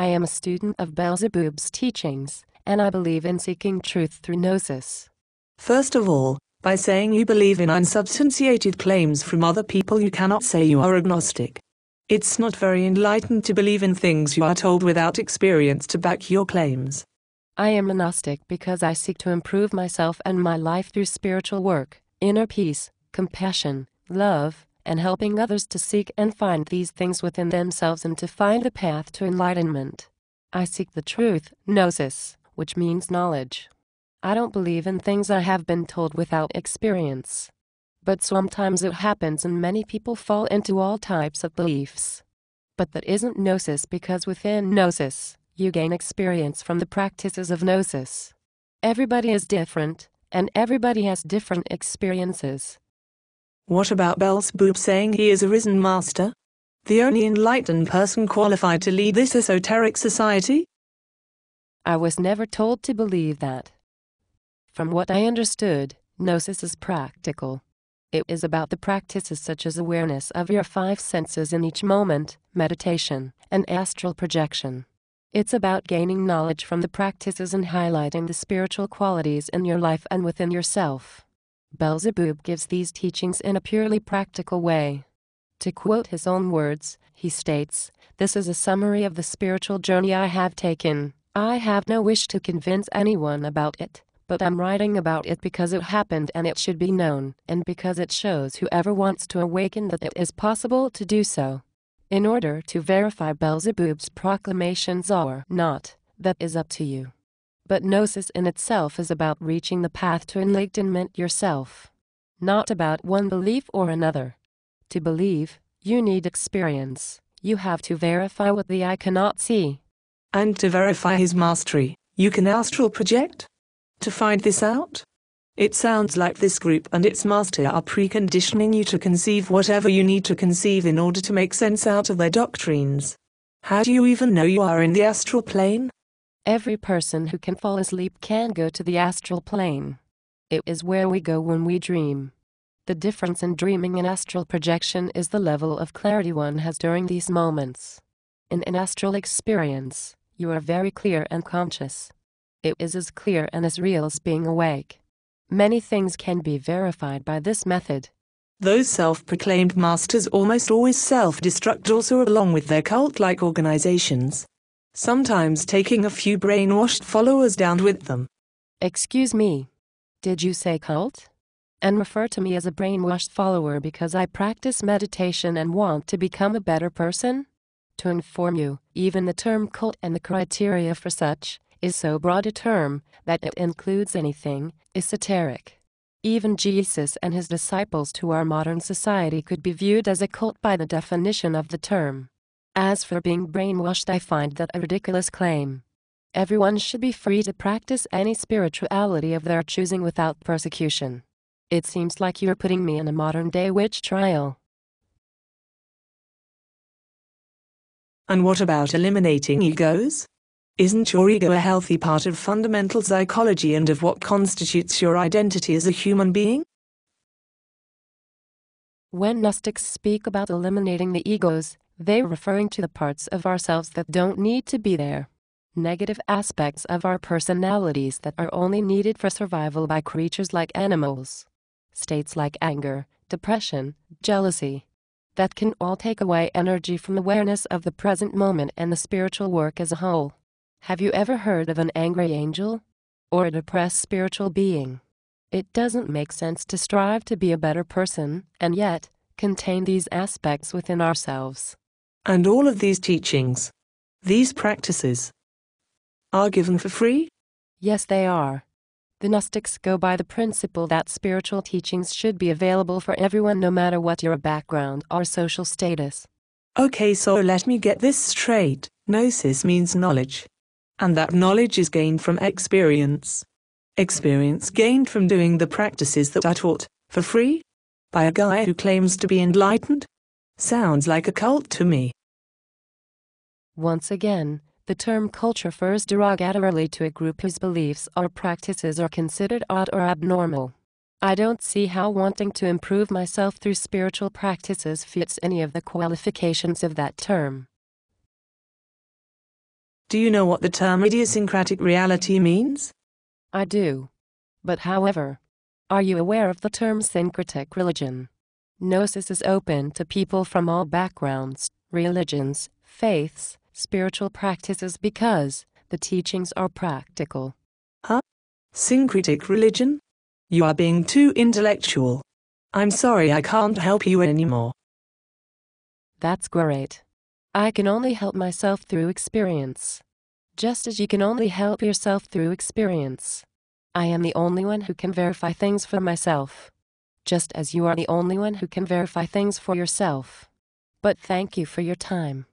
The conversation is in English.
I am a student of Belzebuub's teachings, and I believe in seeking truth through Gnosis. First of all, by saying you believe in unsubstantiated claims from other people, you cannot say you are agnostic. It's not very enlightened to believe in things you are told without experience to back your claims. I am a Gnostic because I seek to improve myself and my life through spiritual work, inner peace, compassion, love, and helping others to seek and find these things within themselves and to find the path to enlightenment. I seek the truth, Gnosis, which means knowledge. I don't believe in things I have been told without experience. But sometimes it happens and many people fall into all types of beliefs. But that isn't Gnosis, because within Gnosis, you gain experience from the practices of Gnosis. Everybody is different, and everybody has different experiences. What about Belzebuub saying he is a risen master? The only enlightened person qualified to lead this esoteric society? I was never told to believe that. From what I understood, Gnosis is practical. It is about the practices such as awareness of your 5 senses in each moment, meditation, and astral projection. It's about gaining knowledge from the practices and highlighting the spiritual qualities in your life and within yourself. Belzebuub gives these teachings in a purely practical way. To quote his own words, he states, "This is a summary of the spiritual journey I have taken. I have no wish to convince anyone about it, but I'm writing about it because it happened and it should be known, and because it shows whoever wants to awaken that it is possible to do so." In order to verify Belzebuub's proclamations or not, that is up to you. But Gnosis in itself is about reaching the path to enlightenment yourself. Not about one belief or another. To believe, you need experience. You have to verify what the eye cannot see. And to verify his mastery, you can astral project? To find this out? It sounds like this group and its master are preconditioning you to conceive whatever you need to conceive in order to make sense out of their doctrines. How do you even know you are in the astral plane? Every person who can fall asleep can go to the astral plane. It is where we go when we dream. The difference in dreaming and astral projection is the level of clarity one has during these moments. In an astral experience, you are very clear and conscious. It is as clear and as real as being awake. Many things can be verified by this method. Those self-proclaimed masters almost always self-destruct also along with their cult-like organizations, sometimes taking a few brainwashed followers down with them. Excuse me. Did you say cult? And refer to me as a brainwashed follower because I practice meditation and want to become a better person? To inform you, even the term cult and the criteria for such is so broad a term that it includes anything esoteric. Even Jesus and his disciples to our modern society could be viewed as a cult by the definition of the term. As for being brainwashed, I find that a ridiculous claim. Everyone should be free to practice any spirituality of their choosing without persecution. It seems like you're putting me in a modern-day witch trial. And what about eliminating egos? Isn't your ego a healthy part of fundamental psychology and of what constitutes your identity as a human being? When Gnostics speak about eliminating the egos, they're referring to the parts of ourselves that don't need to be there. Negative aspects of our personalities that are only needed for survival by creatures like animals. States like anger, depression, jealousy. That can all take away energy from awareness of the present moment and the spiritual work as a whole. Have you ever heard of an angry angel? Or a depressed spiritual being? It doesn't make sense to strive to be a better person, and yet, contain these aspects within ourselves. And all of these teachings, these practices, are given for free? Yes, they are. The Gnostics go by the principle that spiritual teachings should be available for everyone no matter what your background or social status. Okay, so let me get this straight. Gnosis means knowledge. And that knowledge is gained from experience. Experience gained from doing the practices that are taught, for free? By a guy who claims to be enlightened? Sounds like a cult to me. Once again, the term cult refers derogatorily to a group whose beliefs or practices are considered odd or abnormal. I don't see how wanting to improve myself through spiritual practices fits any of the qualifications of that term. Do you know what the term idiosyncratic reality means? I do. But however, are you aware of the term syncretic religion? Gnosis is open to people from all backgrounds, religions, faiths, spiritual practices because the teachings are practical. Huh? Syncretic religion? You are being too intellectual. I'm sorry I can't help you anymore. That's great. I can only help myself through experience. Just as you can only help yourself through experience. I am the only one who can verify things for myself. Just as you are the only one who can verify things for yourself. But thank you for your time.